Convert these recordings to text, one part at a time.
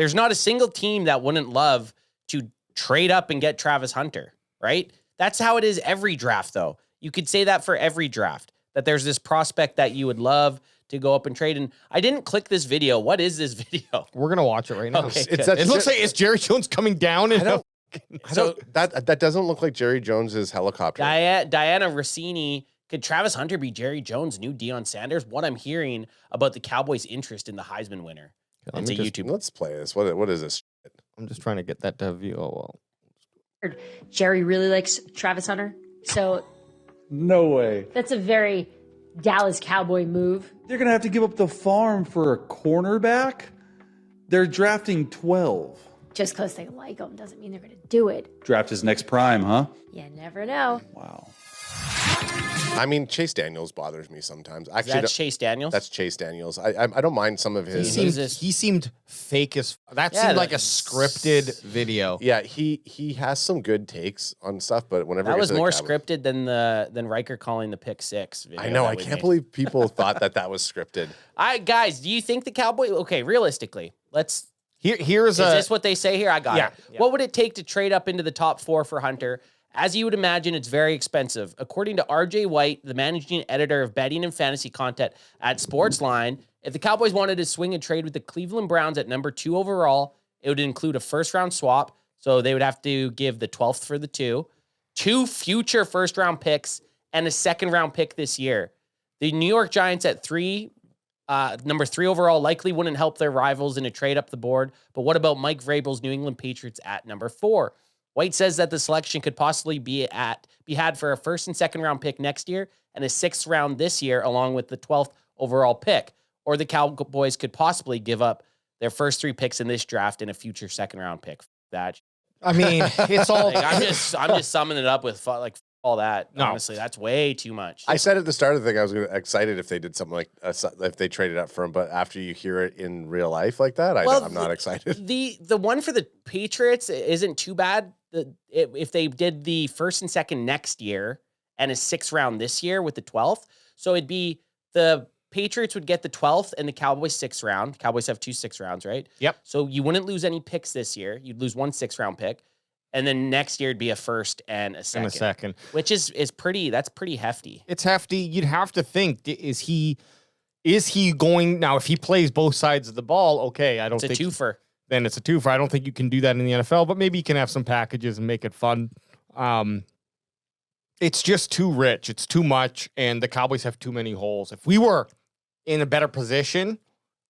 There's not a single team that wouldn't love to trade up and get Tavis Hunter, right? That's how it is every draft, though. You could say that for every draft, that there's this prospect that you would love to go up and trade. And I didn't click this video. What is this video? We're going to watch it right now. Okay, it looks like it's Jerry Jones coming down. That doesn't look like Jerry Jones's helicopter. Diana Rossini, could Tavis Hunter be Jerry Jones' new Deion Sanders? What I'm hearing about the Cowboys' interest in the Heisman winner. It's a YouTube. Let's play this. What is this? I'm just trying to get that to view. Oh, well. Jerry really likes Tavis Hunter. So no way. That's a very Dallas Cowboy move. They're going to have to give up the farm for a cornerback? They're drafting 12. Just because they like him doesn't mean they're going to do it. Draft his next prime, huh? You never know. Wow. I mean, Chase Daniels bothers me sometimes. Actually, that's Chase Daniels? That's Chase Daniels. I don't mind some of his. He seemed fake as. That seemed like a scripted video. Yeah, he has some good takes on stuff, but whenever that was more scripted than Riker calling the pick six. I know. I can't believe people thought that was scripted. Guys, do you think the Cowboys? Okay, realistically, let's. Here's is this what they say here? I got it. Yeah. What would it take to trade up into the top 4 for Hunter? As you would imagine, it's very expensive. According to RJ White, the managing editor of betting and fantasy content at Sportsline, if the Cowboys wanted to swing a trade with the Cleveland Browns at number 2 overall, it would include a first-round swap, so they would have to give the 12th for the 2 future first-round picks, and a second-round pick this year. The New York Giants at 3, number 3 overall, likely wouldn't help their rivals in a trade up the board, but what about Mike Vrabel's New England Patriots at number 4? White says that the selection could possibly be had for a first and second round pick next year and a 6th round this year, along with the 12th overall pick. Or the Cowboys could possibly give up their first 3 picks in this draft and a future second round pick. That I mean, it's all. I'm just summing it up with all that. No. Honestly, that's way too much. I said at the start of the thing I was excited if they did something like if they traded up for him, but after you hear it in real life like that, I'm not excited. The one for the Patriots isn't too bad. If they did the first and second next year and a 6th round this year with the 12th, so it'd be the Patriots would get the 12th and the Cowboys 6th round. Cowboys have 2 6th rounds, right? Yep. So you wouldn't lose any picks this year. You'd lose 1 6th round pick. And then next year it'd be a first and a second. Which is that's pretty hefty. It's hefty. You'd have to think, is he going now if he plays both sides of the ball, okay, I don't think it's a twofer. Then it's a twofer. I don't think you can do that in the NFL, but maybe you can have some packages and make it fun. It's just too rich. It's too much, and the Cowboys have too many holes. If we were in a better position,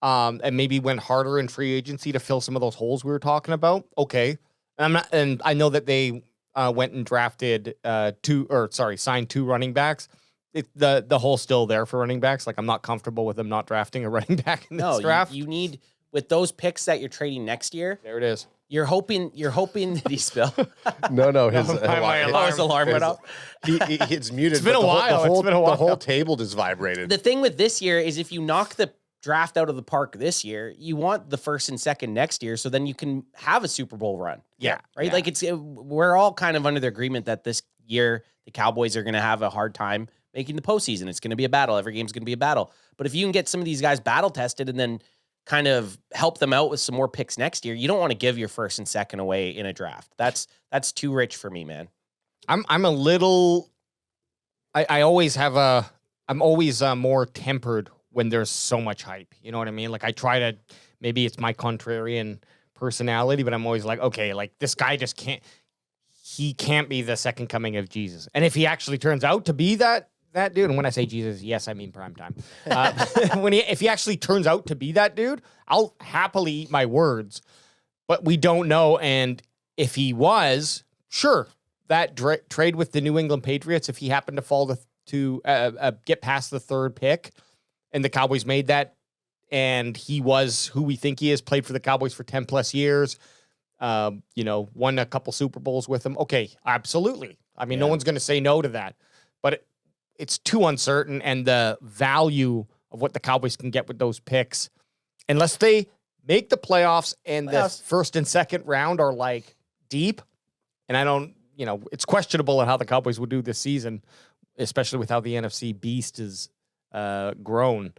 and maybe went harder in free agency to fill some of those holes we were talking about, okay. And I know that they went and drafted signed 2 running backs. The hole's still there for running backs. Like, I'm not comfortable with them not drafting a running back in this draft. You need, with those picks that you're trading next year. There it is. You're hoping that he spill. No, his alarm went up. It's muted. It's been a while. The whole table just vibrated. The thing with this year is if you knock the draft out of the park this year, you want the first and second next year, so then you can have a Super Bowl run. Yeah. Right? Yeah. Like we're all kind of under the agreement that this year the Cowboys are going to have a hard time making the postseason. It's going to be a battle. Every game's going to be a battle. But if you can get some of these guys battle tested and then kind of help them out with some more picks next year, you don't want to give your first and second away in a draft. That's too rich for me, man. I'm a little. I'm always more tempered when there's so much hype. You know what I mean? Like, I try to, maybe it's my contrarian personality, but I'm always like, okay, like, this guy just can't be the second coming of Jesus. And if he actually turns out to be that dude, and when I say Jesus, yes, I mean primetime. If he actually turns out to be that dude, I'll happily eat my words, but we don't know. And if he sure, that trade with the New England Patriots, if he happened to fall to get past the 3rd pick, and the Cowboys made that, and he was who we think he is, played for the Cowboys for 10 plus years, won a couple Super Bowls with them. Okay, absolutely. I mean, no one's going to say no to that, but it's too uncertain, and the value of what the Cowboys can get with those picks, unless they make the playoffs and the first and second round are like deep, and I don't, it's questionable how the Cowboys would do this season, especially with how the NFC beast is grown.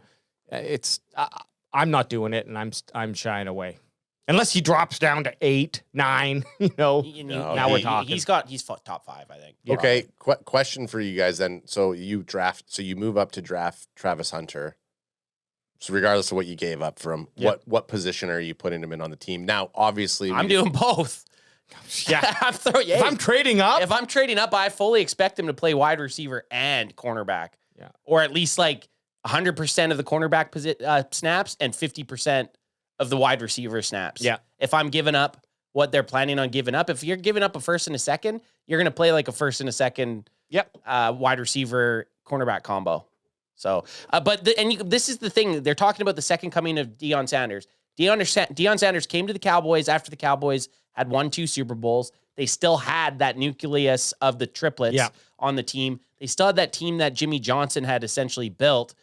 I'm not doing it, and I'm shying away. Unless he drops down to 8, 9, No, now we're talking. He's top 5, I think. Okay, question for you guys then. So you move up to draft Tavis Hunter. So regardless of what you gave up for him, what position are you putting him in on the team? Now, obviously, I'm doing both. Yeah. If I'm trading up, I fully expect him to play wide receiver and cornerback. Yeah. Or at least like 100% of the cornerback snaps and 50% of the wide receiver snaps. Yeah. If I'm giving up what they're planning on giving up, if you're giving up a first and a second, you're going to play like a first and a second wide receiver cornerback combo. So, this is the thing. They're talking about the second coming of Deion Sanders. Deion Sanders came to the Cowboys after the Cowboys had won 2 Super Bowls. They still had that nucleus of the triplets on the team. They still had that team that Jimmy Johnson had essentially built.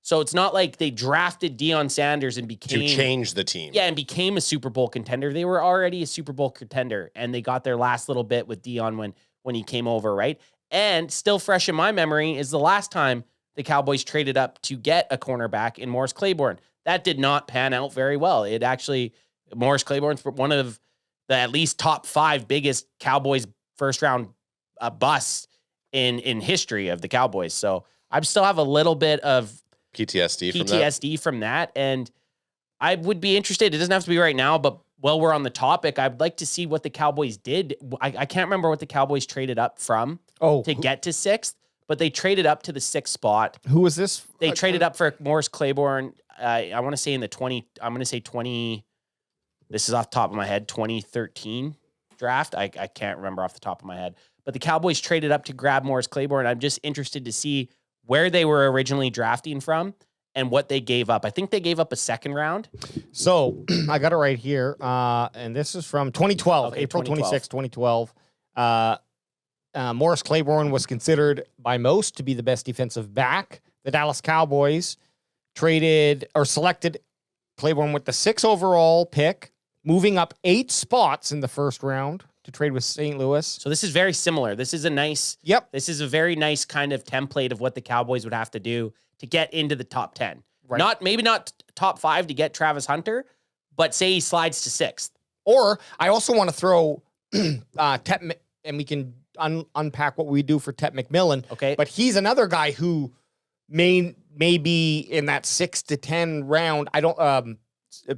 So it's not like they drafted Deion Sanders and became... To change the team. Yeah, and became a Super Bowl contender. They were already a Super Bowl contender, and they got their last little bit with Deion when he came over, right? And still fresh in my memory is the last time the Cowboys traded up to get a cornerback in Morris Claiborne. That did not pan out very well. It actually... Morris Claiborne's one of the at least top 5 biggest Cowboys first-round busts in history of the Cowboys. So I still have a little bit of PTSD from that. And I would be interested. It doesn't have to be right now, but while we're on the topic, I'd like to see what the Cowboys did. I can't remember what the Cowboys traded up from to get to 6th, but they traded up to the 6th spot. Who was this? They traded up for Morris Claiborne. I want to say in the 20, this is off the top of my head, 2013 draft. I can't remember off the top of my head, but the Cowboys traded up to grab Morris Claiborne. I'm just interested to see where they were originally drafting from and what they gave up. I think they gave up a 2nd round. So I got it right here. And this is from 2012, Okay, April 26, 2012. Morris Claiborne was considered by most to be the best defensive back. The Dallas Cowboys selected Claiborne with the 6th overall pick, moving up 8 spots in the first round to trade with St. Louis. So this is very similar. This is this is a very nice kind of template of what the Cowboys would have to do to get into the top 10. Right. Maybe not top 5 to get Tavis Hunter, but say he slides to 6th. Or I also want to throw Tet, and we can unpack what we do for Tet McMillan. Okay. But he's another guy who may be in that 6 to 10 round. I don't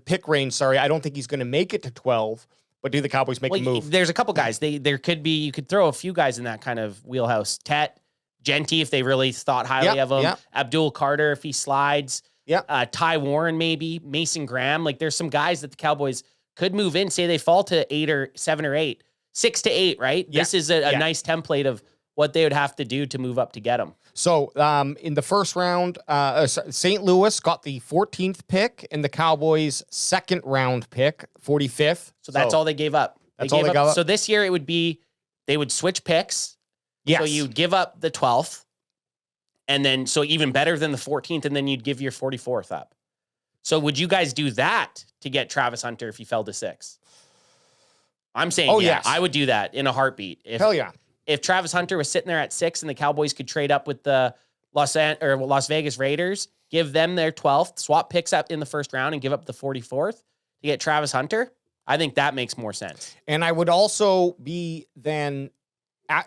pick range. Sorry, I don't think he's going to make it to 12. But do the Cowboys make a move? There's a couple guys. You could throw a few guys in that kind of wheelhouse. Tet, Genty, if they really thought highly of him. Yep. Abdul Carter, if he slides. Yeah. Ty Warren, maybe. Mason Graham. Like, there's some guys that the Cowboys could move in. Say they fall to 8 or 7 or 8. 6 to 8, right? Yeah. This is a nice template of what they would have to do to move up to get them. So in the first round, St. Louis got the 14th pick and the Cowboys' 2nd round pick, 45th. So that's all they gave up. That's all they gave up. So this year it would be, they would switch picks. Yes. So you'd give up the 12th, and then, so even better than the 14th, and then you'd give your 44th up. So would you guys do that to get Tavis Hunter if he fell to 6? I'm saying, yes. I would do that in a heartbeat. Hell yeah. If Tavis Hunter was sitting there at 6 and the Cowboys could trade up with the Las Vegas Raiders, give them their 12th, swap picks up in the first round and give up the 44th to get Tavis Hunter, I think that makes more sense. And I would also be then,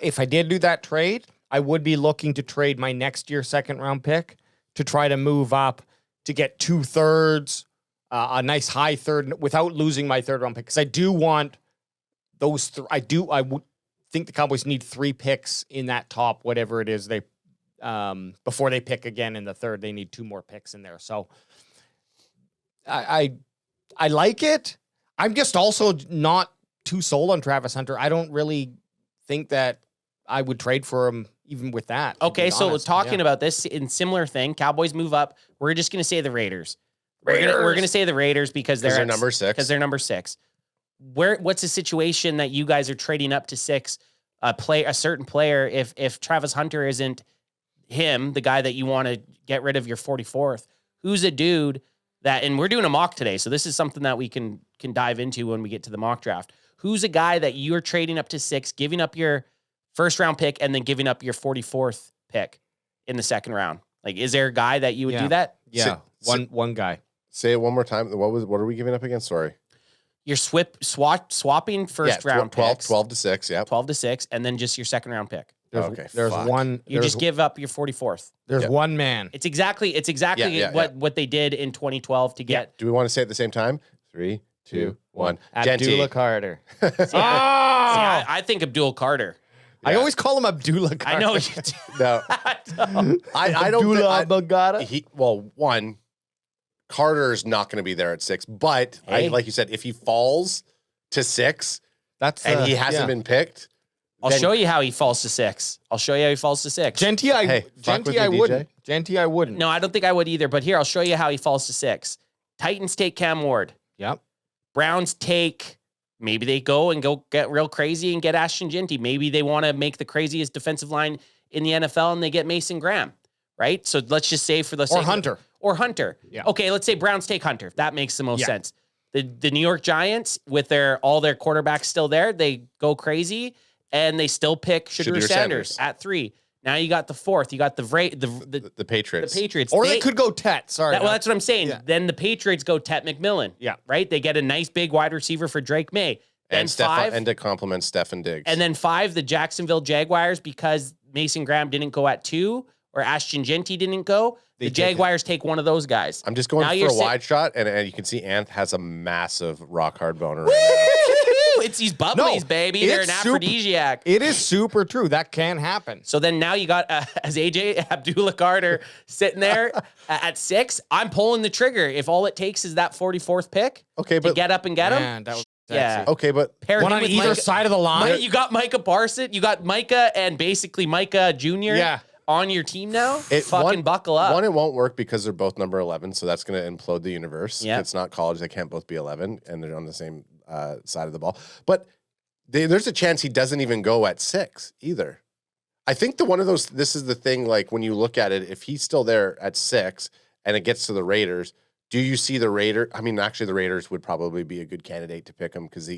if I did do that trade, I would be looking to trade my next year 2nd round pick to try to move up to get 2/3, a nice high 3rd without losing my 3rd round pick. Because I do want those. I would think the Cowboys need 3 picks in that top, whatever it is they before they pick again in the 3rd. They need 2 more picks in there. So I like it. I'm just also not too sold on Tavis Hunter. I don't really think that I would trade for him even with that. Okay, so talking about this in similar thing, Cowboys move up. We're just going to say the Raiders. We're going to say the Raiders because they're number 6. Because they're number 6. What's the situation that you guys are trading up to 6? A certain player, if Tavis Hunter isn't him, the guy that you want to get rid of your 44th, who's a dude that, and we're doing a mock today, so this is something that we can dive into when we get to the mock draft. Who's a guy that you're trading up to 6, giving up your 1st round pick, and then giving up your 44th pick in the 2nd round? Like, is there a guy that you would do that? Yeah, one guy. Say it one more time. What are we giving up again? Sorry. You're swapping first Yeah, round 12, picks, 12 to 6, yeah. 12 to 6, and then just your second round pick. Okay, There's fuck. one. You just give up your 44th. There's Yeah. one man. It's exactly what they did in 2012 to get. Do we want to say it at the same time? 3, 2, 1. Abdullah Carter. See, I think Abdul Carter. I always call him Abdullah Carter. I know. You do. No. I don't Abdullah think... Bagada. One, Carter's not going to be there at 6, but Hey. like you said, if he falls to 6 and he hasn't been picked... I'll then- show you how he falls to 6. I'll show you how he falls to 6. Genty, fuck with I me, wouldn't. Genty, I wouldn't. No, I don't think I would either. But here, I'll show you how he falls to 6. Titans take Cam Ward. Yep. Browns take, maybe they go get real crazy and get Ashton Genty. Maybe they want to make the craziest defensive line in the NFL and they get Mason Graham, right? So let's just say for the sake Hunter. Yeah. Okay, let's say Browns take Hunter. That makes the most Yeah. sense. The New York Giants, with all their quarterbacks still there, they go crazy and they still pick Shadur Sanders at 3. Now you got the 4th. You got the Patriots. The Patriots. Or they could go Tet. Sorry. Well, that's what I'm saying. Yeah. Then the Patriots go Tet McMillan. Yeah. Right? They get a nice big wide receiver for Drake May. Then And 5. and to compliment Stefan Diggs. And then 5, the Jacksonville Jaguars, because Mason Graham didn't go at 2 or Ashton Genty didn't go. The Jaguars take one of those guys. I'm just going Now for you're a wide shot, and you can see Anth has a massive rock hard boner. Right It's these bubblies, baby. They're an aphrodisiac. It is super true. That can happen. So then now you got, as AJ Abdullah Carter sitting there at 6, I'm pulling the trigger. If all it takes is that 44th pick Okay, to but get up and get him. Man, that was Yeah. sexy. okay, but Pair One him on with either Micah. side of the line. You got Micah Parsons. You got Micah and basically Micah Jr. Yeah. on your team now. one, Buckle up. One, it won't work because they're both number 11, so that's going to implode the universe. Yeah. It's not college; they can't both be 11, and they're on the same side of the ball. But there's a chance he doesn't even go at 6 either. I think this is the thing. Like when you look at it, if he's still there at 6 and it gets to the Raiders, do you see the Raiders? I mean, actually, the Raiders would probably be a good candidate to pick him because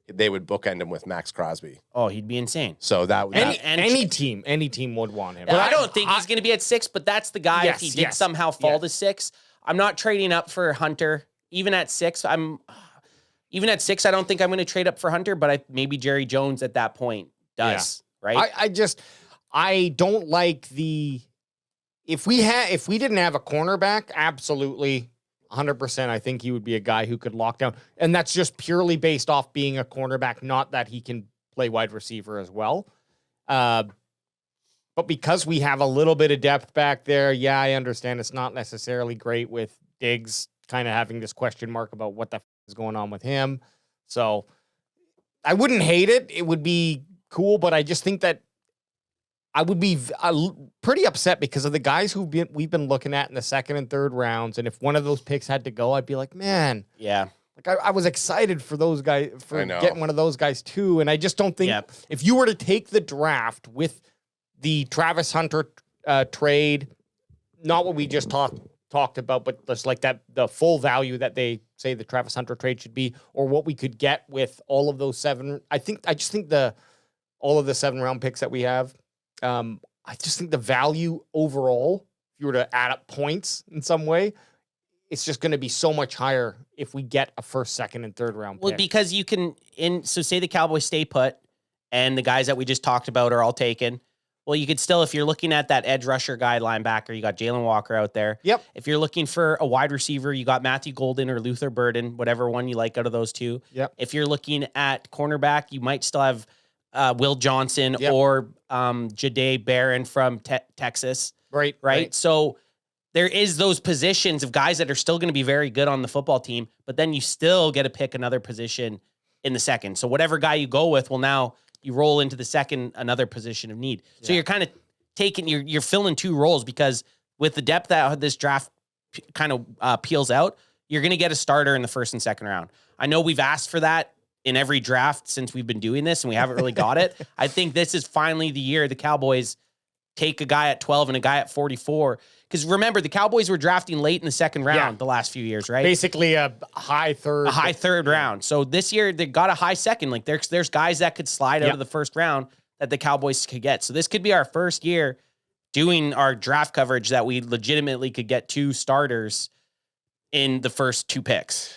they would bookend him with Max Crosby. Oh, he'd be insane. So Any team would want him. But I don't think he's going to be at 6, but that's the guy if he did somehow fall to 6. I'm not trading up for Hunter. Even at 6, I don't think I'm going to trade up for Hunter, but maybe Jerry Jones at that point does, right? I don't like if we didn't have a cornerback, absolutely 100%, I think he would be a guy who could lock down. And that's just purely based off being a cornerback, not that he can play wide receiver as well. But because we have a little bit of depth back there, yeah, I understand it's not necessarily great with Diggs kind of having this question mark about what the is going on with him. So I wouldn't hate it. It would be cool, but I just think that I would be pretty upset because of the guys we've been looking at in the second and third rounds. And if one of those picks had to go, I'd be like, man, yeah. Like I was excited for those guys, for getting one of those guys too. And I just don't think if you were to take the draft with the Tavis Hunter trade, not what we just talked about, but just like that, the full value that they say the Tavis Hunter trade should be, or what we could get with all of those 7. I just think all of the 7 round picks that we have, I just think the value overall, if you were to add up points in some way, it's just going to be so much higher if we get a first, second, and third round pick. Well, because you can, so say the Cowboys stay put and the guys that we just talked about are all taken. Well, you could still, if you're looking at that edge rusher guy, linebacker, you got Jalen Walker out there. Yep. If you're looking for a wide receiver, you got Matthew Golden or Luther Burden, whatever one you like out of those two. Yep. If you're looking at cornerback, you might still have Will Johnson or Jahdae Barron from Texas. Right. So there is those positions of guys that are still going to be very good on the football team, but then you still get to pick another position in the second. So whatever guy you go with, well, now you roll into the second, another position of need. So you're kind of taking, you're filling 2 roles because with the depth that this draft kind of peels out, you're going to get a starter in the first and second round. I know we've asked for that in every draft since we've been doing this and we haven't really got it. I think this is finally the year the Cowboys take a guy at 12 and a guy at 44. Because remember, the Cowboys were drafting late in the second round the last few years, right? Basically a high third. A high third round. So this year, they got a high second. Like, there's guys that could slide out of the first round that the Cowboys could get. So this could be our first year doing our draft coverage that we legitimately could get 2 starters in the first 2 picks.